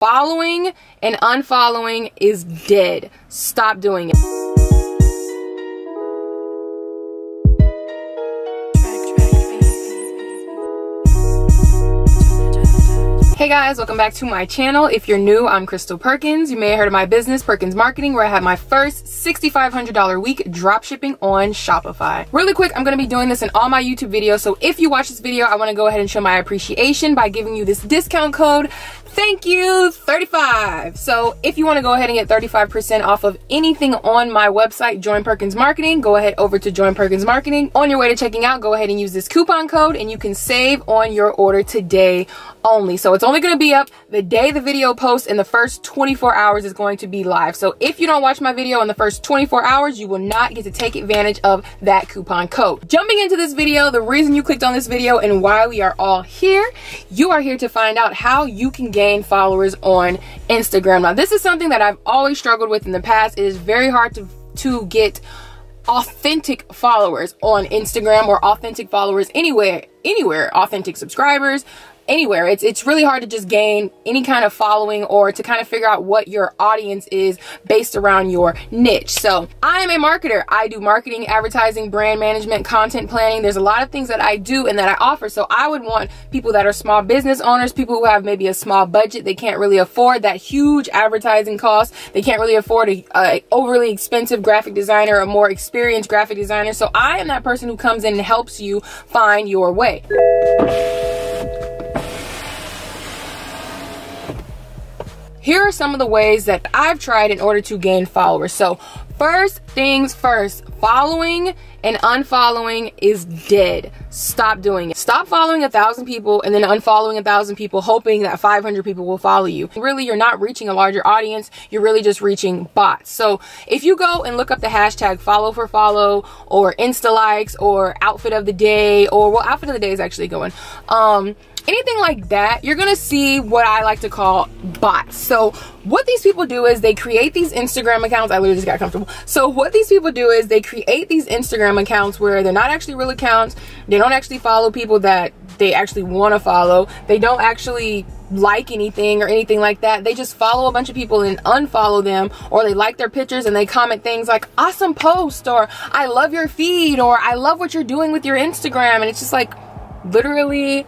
following and unfollowing is dead. Stop doing it. Hey guys, welcome back to my channel. If you're new, I'm Kristole Perkins. You may have heard of my business, Perkins Marketing, where I have my first $6,500 week dropshipping on Shopify. Really quick, I'm going to be doing this in all my YouTube videos. So if you watch this video, I want to go ahead and show my appreciation by giving you this discount code. Thank you, 35. So if you want to go ahead and get 35% off of anything on my website, Join Perkins Marketing, go ahead over to Join Perkins Marketing. On your way to checking out, go ahead and use this coupon code and you can save on your order today only. So it's only going to be up the day the video posts, and the first 24 hours is going to be live. So if you don't watch my video in the first 24 hours, you will not get to take advantage of that coupon code. Jumping into this video, the reason you clicked on this video and why we are all here, you are here to find out how you can gain followers on Instagram. Now, this is something that I've always struggled with in the past. It is very hard to get authentic followers on Instagram, or authentic followers anywhere, authentic subscribers, anywhere. It's really hard to just gain any kind of following or to kind of figure out what your audience is based around your niche. So I am a marketer. I do marketing, advertising, brand management, content planning. There's a lot of things that I do and that I offer. So I would want people that are small business owners, people who have maybe a small budget. They can't really afford that huge advertising cost. They can't really afford a overly expensive graphic designer, a more experienced graphic designer. So I am that person who comes in and helps you find your way. Here are some of the ways that I've tried in order to gain followers. So first things first, following and unfollowing is dead. Stop doing it. Stop following 1,000 people and then unfollowing 1,000 people hoping that 500 people will follow you. Really, you're not reaching a larger audience. You're really just reaching bots. So if you go and look up the hashtag follow for follow or Insta likes or outfit of the day, or well, outfit of the day is actually going. Anything like that, you're gonna see what I like to call bots. So what these people do is they create these Instagram accounts. I literally just got comfortable. So what these people do is they create these Instagram accounts where they're not actually real accounts. They don't actually follow people that they actually want to follow. They don't actually like anything or anything like that. They just follow a bunch of people and unfollow them, or they like their pictures and they comment things like awesome post, or I love your feed, or I love what you're doing with your Instagram. And it's just like literally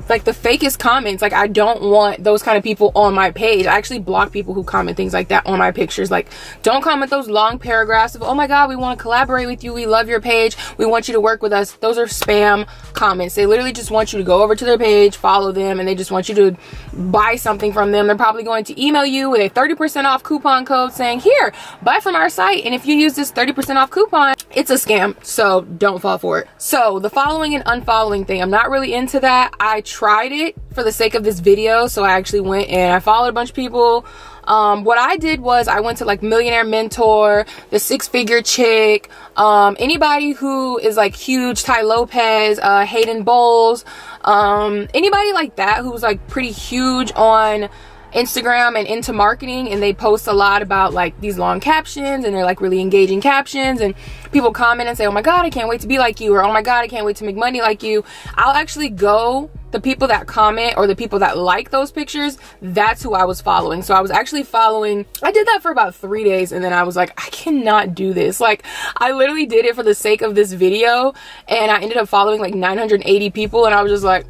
like the fakest comments. Like, I don't want those kind of people on my page. I actually block people who comment things like that on my pictures. Like, don't comment those long paragraphs of, oh my god, we want to collaborate with you, we love your page, we want you to work with us. Those are spam comments. They literally just want you to go over to their page, follow them, and they just want you to buy something from them. They're probably going to email you with a 30% off coupon code saying, here, buy from our site, and if you use this 30% off coupon, it's a scam. So don't fall for it. So the following and unfollowing thing, I'm not really into that. I tried it for the sake of this video, so I actually went and I followed a bunch of people. What I did was I went to like Millionaire Mentor, the Six Figure Chick, anybody who is like huge, Ty Lopez, Hayden Bowles, anybody like that who's like pretty huge on Instagram and into marketing, and they post a lot about like these long captions, and they're like really engaging captions, and people comment and say, oh my god, I can't wait to be like you, or oh my god, I can't wait to make money like you. I'll actually go, the people that comment or the people that like those pictures, that's who I was following. So I was actually following, I did that for about 3 days, and then I was like, I cannot do this. Like, I literally did it for the sake of this video, and I ended up following like 980 people, and I was just like,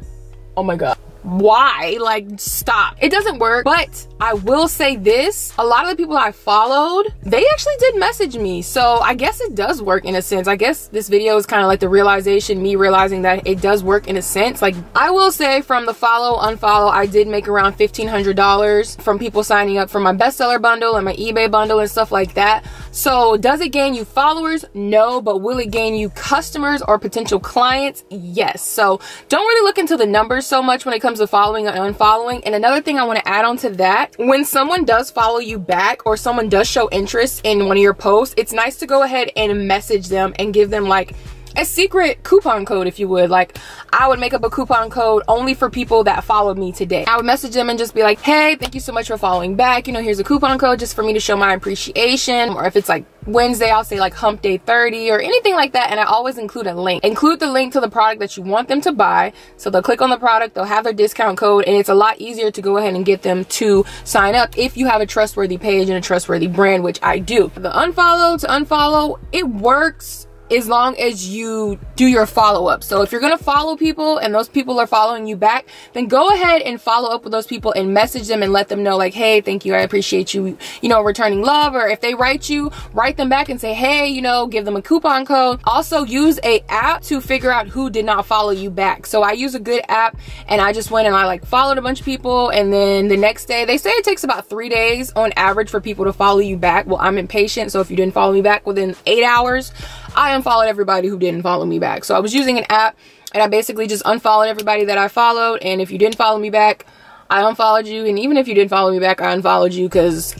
oh my god, why? Like, stop. It doesn't work. But I will say this, a lot of the people I followed, they actually did message me. So I guess it does work in a sense. I guess this video is kind of like the realization, me realizing that it does work in a sense. Like, I will say from the follow, unfollow, I did make around $1,500 from people signing up for my bestseller bundle and my eBay bundle and stuff like that. So does it gain you followers? No. But will it gain you customers or potential clients? Yes. So don't really look into the numbers so much when it comes to following and unfollowing. And another thing I want to add on to that, when someone does follow you back or someone does show interest in one of your posts, it's nice to go ahead and message them and give them like a secret coupon code, if you would. Like, I would make up a coupon code only for people that followed me today. I would message them and just be like, hey, thank you so much for following back. You know, here's a coupon code just for me to show my appreciation. Or if it's like Wednesday, I'll say like hump day 30 or anything like that. And I always include a link. Include the link to the product that you want them to buy. So they'll click on the product, they'll have their discount code, and it's a lot easier to go ahead and get them to sign up if you have a trustworthy page and a trustworthy brand, which I do. The unfollow to unfollow, it works as long as you do your follow-up. So if you're gonna follow people and those people are following you back, then go ahead and follow up with those people and message them and let them know like, hey, thank you, I appreciate you, you know, returning love. Or if they write you, write them back and say, hey, you know, give them a coupon code. Also use a app to figure out who did not follow you back. So I use a good app, and I just went and I like followed a bunch of people, and then the next day, they say it takes about 3 days on average for people to follow you back. Well, I'm impatient, so if you didn't follow me back within 8 hours, I unfollowed everybody who didn't follow me back. So I was using an app, and I basically just unfollowed everybody that I followed. And if you didn't follow me back, I unfollowed you. And even if you didn't follow me back, I unfollowed you, because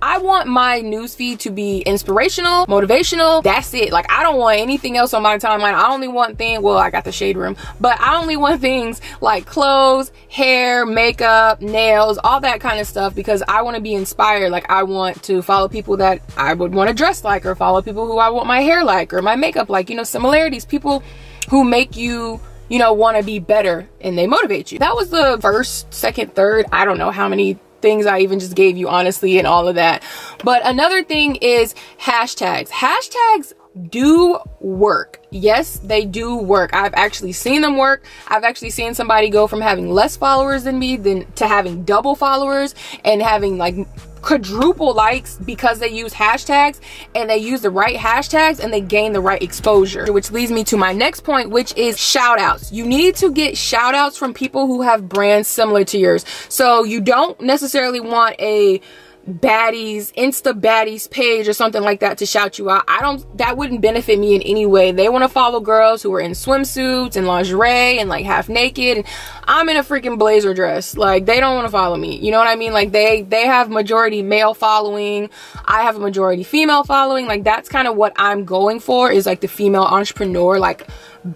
I want my newsfeed to be inspirational, motivational. That's it. Like, I don't want anything else on my timeline. I only want things, well, I got the shade room, but I only want things like clothes, hair, makeup, nails, all that kind of stuff, because I want to be inspired. Like, I want to follow people that I would want to dress like, or follow people who I want my hair like, or my makeup like, you know, similarities, people who make you, you know, want to be better and they motivate you. That was the first, second, third, I don't know how many things I even just gave you, honestly, and all of that. But another thing is hashtags. Hashtags do work. Yes, they do work. I've actually seen them work. I've actually seen somebody go from having less followers than me to having double followers and having like quadruple likes because they use hashtags, and they use the right hashtags, and they gain the right exposure. Which leads me to my next point, which is shout outs. You need to get shout outs from people who have brands similar to yours. So you don't necessarily want a Insta baddies page or something like that to shout you out. That wouldn't benefit me in any way. They want to follow girls who are in swimsuits and lingerie and like half naked, and I'm in a freaking blazer dress. Like, they don't want to follow me. You know what I mean? Like, they have majority male following. I have a majority female following. Like, that's kind of what I'm going for, is like the female entrepreneur, like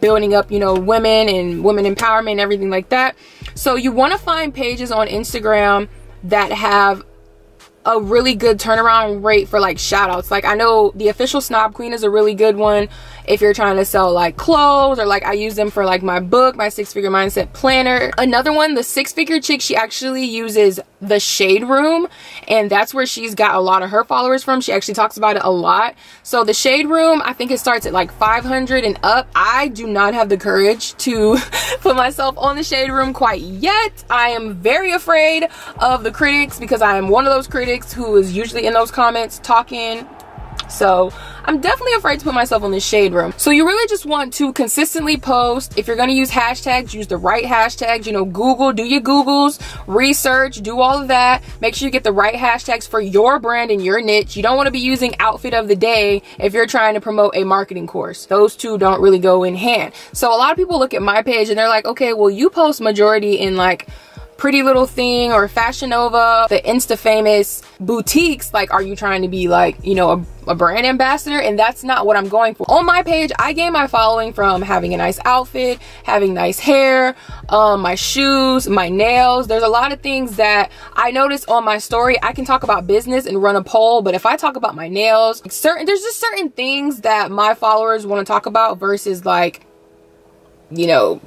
building up, you know, women and women empowerment and everything like that. So you want to find pages on Instagram that have a really good turnaround rate for like shout outs. Like, I know the Official Snob Queen is a really good one if you're trying to sell like clothes, or like I use them for like my book, my 6-Figure Mindset Planner. Another one, the 6-Figure chick, she actually uses the Shade Room, and that's where she's got a lot of her followers from. She actually talks about it a lot. So the Shade Room, I think it starts at like 500 and up. I do not have the courage to put myself on the Shade Room quite yet. I am very afraid of the critics, because I am one of those critics who is usually in those comments talking. So I'm definitely afraid to put myself on the Shade Room. So you really just want to consistently post. If you're going to use hashtags, use the right hashtags. You know, Google, do your Googles, research, do all of that. Make sure you get the right hashtags for your brand and your niche. You don't want to be using outfit of the day if you're trying to promote a marketing course. Those two don't really go in hand. So a lot of people look at my page and they're like, okay, well, you post majority in like Pretty Little Thing or Fashion Nova, the Insta famous boutiques. Like, are you trying to be like, you know, a brand ambassador? And that's not what I'm going for. On my page, I gain my following from having a nice outfit, having nice hair, my shoes, my nails. There's a lot of things that I notice on my story. I can talk about business and run a poll, but if I talk about my nails, there's just certain things that my followers want to talk about versus like, you know,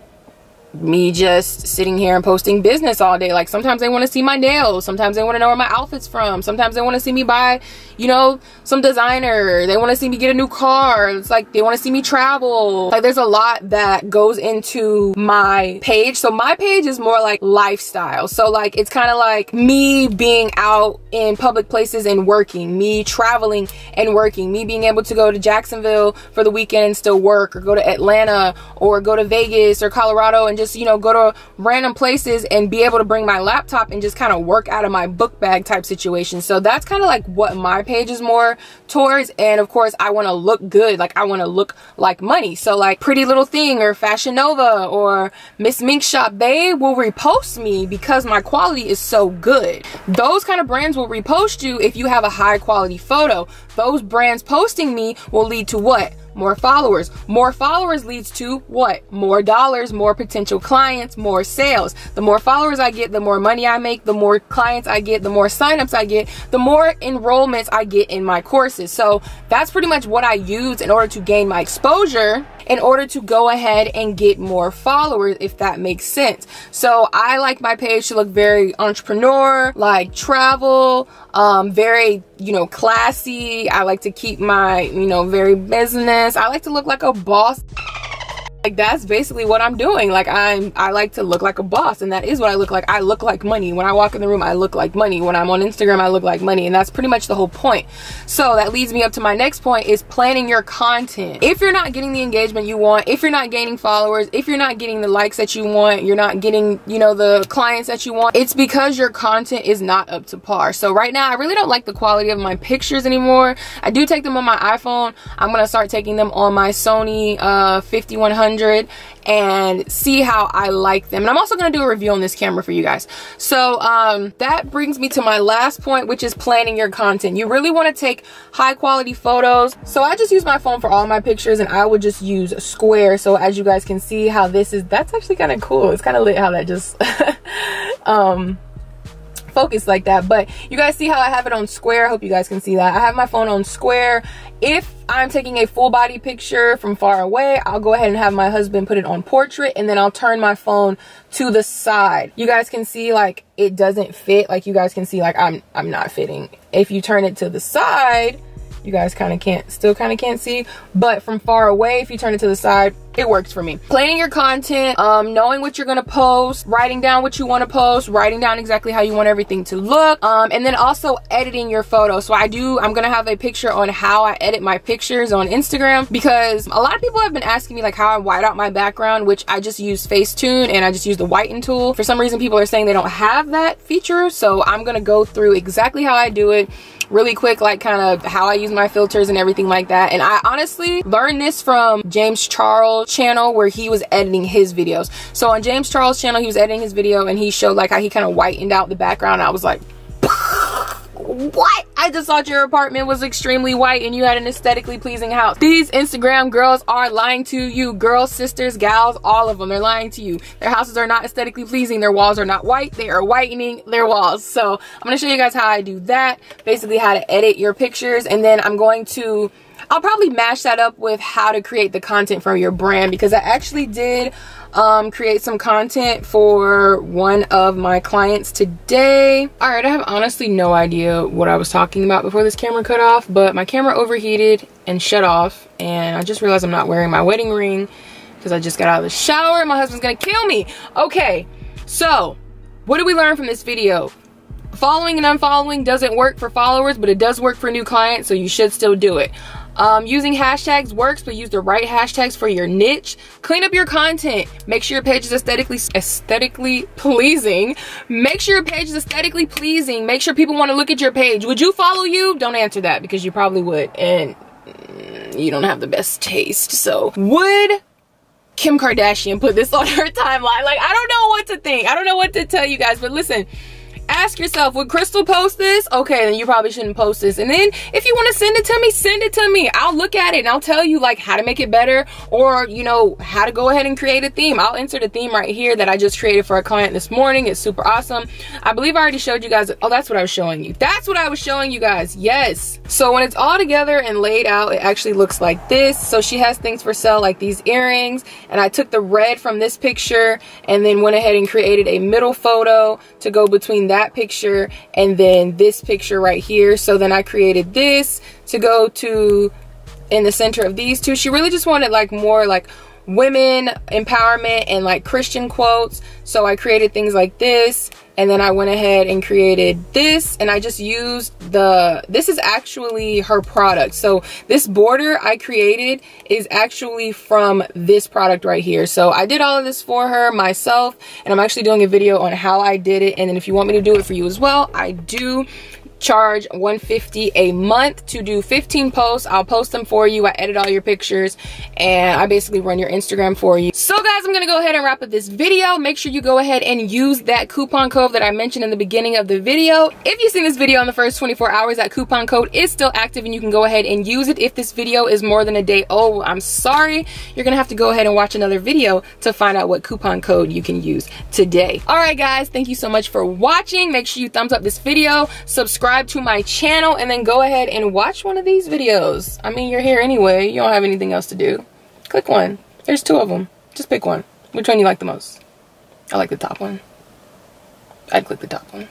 me just sitting here and posting business all day. Like, sometimes they want to see my nails, sometimes they want to know where my outfit's from, sometimes they want to see me buy, you know, some designer, they want to see me get a new car. It's like they want to see me travel. Like, there's a lot that goes into my page. So my page is more like lifestyle. So like, it's kind of like me being out in public places and working, me traveling and working, me being able to go to Jacksonville for the weekend and still work, or go to Atlanta, or go to Vegas or Colorado and just, you know, go to random places and be able to bring my laptop and just kind of work out of my book bag type situation. So that's kind of like what my page is more towards. And of course, I want to look good. Like, I want to look like money. So like Pretty Little Thing or Fashion Nova or Miss Mink Shop, they will repost me because my quality is so good. Those kind of brands will repost you if you have a high quality photo. Those brands posting me will lead to what? more followers. More followers leads to what? More dollars, more potential clients, more sales. The more followers I get, the more money I make, the more clients I get, the more signups I get, the more enrollments I get in my courses. So that's pretty much what I use in order to gain my exposure, in order to go ahead and get more followers, if that makes sense. So I like my page to look very entrepreneur, like travel, very, you know, classy. I like to keep my, you know, very business. I like to look like a boss. Like, that's basically what I'm doing. Like, I like to look like a boss, and that is what I look like. I look like money. When I walk in the room, I look like money. When I'm on Instagram, I look like money, and that's pretty much the whole point. So that leads me up to my next point, is planning your content. If you're not getting the engagement you want, if you're not gaining followers, if you're not getting the likes that you want, you're not getting, you know, the clients that you want, it's because your content is not up to par. So right now, I really don't like the quality of my pictures anymore. I do take them on my iPhone. I'm gonna start taking them on my Sony 5100 and see how I like them. And I'm also going to do a review on this camera for you guys. So that brings me to my last point, which is planning your content. You really want to take high quality photos. So I just use my phone for all my pictures, and I would just use Square. So as you guys can see how this is, that's actually kind of cool. It's kind of lit how that just focus like that. But you guys see how I have it on Square? I hope you guys can see that. I have my phone on Square. If I'm taking a full body picture from far away, I'll go ahead and have my husband put it on portrait, and then I'll turn my phone to the side. You guys can see, like, it doesn't fit. Like, you guys can see, like, I'm not fitting. If you turn it to the side, you guys still kind of can't see, but from far away, if you turn it to the side, it works for me. Planning your content, knowing what you're gonna post, writing down what you want to post, writing down exactly how you want everything to look, and then also editing your photos. So I'm gonna have a picture on how I edit my pictures on Instagram, because a lot of people have been asking me like how I white out my background, which I just use Facetune, and I just use the whiten tool. For some reason, people are saying they don't have that feature, so I'm gonna go through exactly how I do it really quick, like kind of how I use my filters and everything like that. And I honestly learned this from James Charles' channel, where he was editing his videos. So on James Charles' channel, he was editing his video, and he showed like how he kind of whitened out the background. I was like, what? I just thought your apartment was extremely white and you had an aesthetically pleasing house. These Instagram girls are lying to you. Girls, sisters, gals, all of them, they're lying to you. Their houses are not aesthetically pleasing. Their walls are not white. They are whitening their walls. So I'm going to show you guys how I do that. Basically how to edit your pictures. And then I'll probably mash that up with how to create the content for your brand, because I actually did create some content for one of my clients today. Alright, I have honestly no idea what I was talking about before this camera cut off, but my camera overheated and shut off, and I just realized I'm not wearing my wedding ring because I just got out of the shower. My husband's gonna kill me. Okay, so what did we learn from this video? Following and unfollowing doesn't work for followers, but it does work for new clients, so you should still do it. Using hashtags works, but use the right hashtags for your niche. Clean up your content. Make sure your page is aesthetically pleasing. Make sure your page is aesthetically pleasing. Make sure people want to look at your page. Would you follow you? Don't answer that, because you probably would, and you don't have the best taste. So would Kim Kardashian put this on her timeline? Like, I don't know what to think. I don't know what to tell you guys, but listen. Ask yourself, would Kristole post this? Okay, then you probably shouldn't post this. And then if you want to send it to me, send it to me. I'll look at it and I'll tell you like how to make it better, or you know, how to go ahead and create a theme. I'll insert a theme right here that I just created for a client this morning. It's super awesome. I believe I already showed you guys. Oh, that's what I was showing you. That's what I was showing you guys. Yes. So when it's all together and laid out, it actually looks like this. So she has things for sale like these earrings, and I took the red from this picture and then went ahead and created a middle photo to go between that picture and then this picture right here. So then I created this to go to in the center of these two. She really just wanted like more like women empowerment and like Christian quotes, so I created things like this, and then I went ahead and created this, and I just used this is actually her product. So this border I created is actually from this product right here. So I did all of this for her myself, and I'm actually doing a video on how I did it, and then if you want me to do it for you as well, I do. charge $150 a month to do 15 posts. I'll post them for you. I edit all your pictures and I basically run your Instagram for you. So guys, I'm gonna go ahead and wrap up this video. Make sure you go ahead and use that coupon code that I mentioned in the beginning of the video. If you've seen this video in the first 24 hours, that coupon code is still active and you can go ahead and use it. If this video is more than a day old, I'm sorry. You're gonna have to go ahead and watch another video to find out what coupon code you can use today. All right guys, thank you so much for watching. Make sure you thumbs up this video, subscribe to my channel, and then go ahead and watch one of these videos. I mean, you're here anyway. You don't have anything else to do. Click one. There's 2 of them. Just pick one. Which one you like the most? I like the top one. I'd click the top one.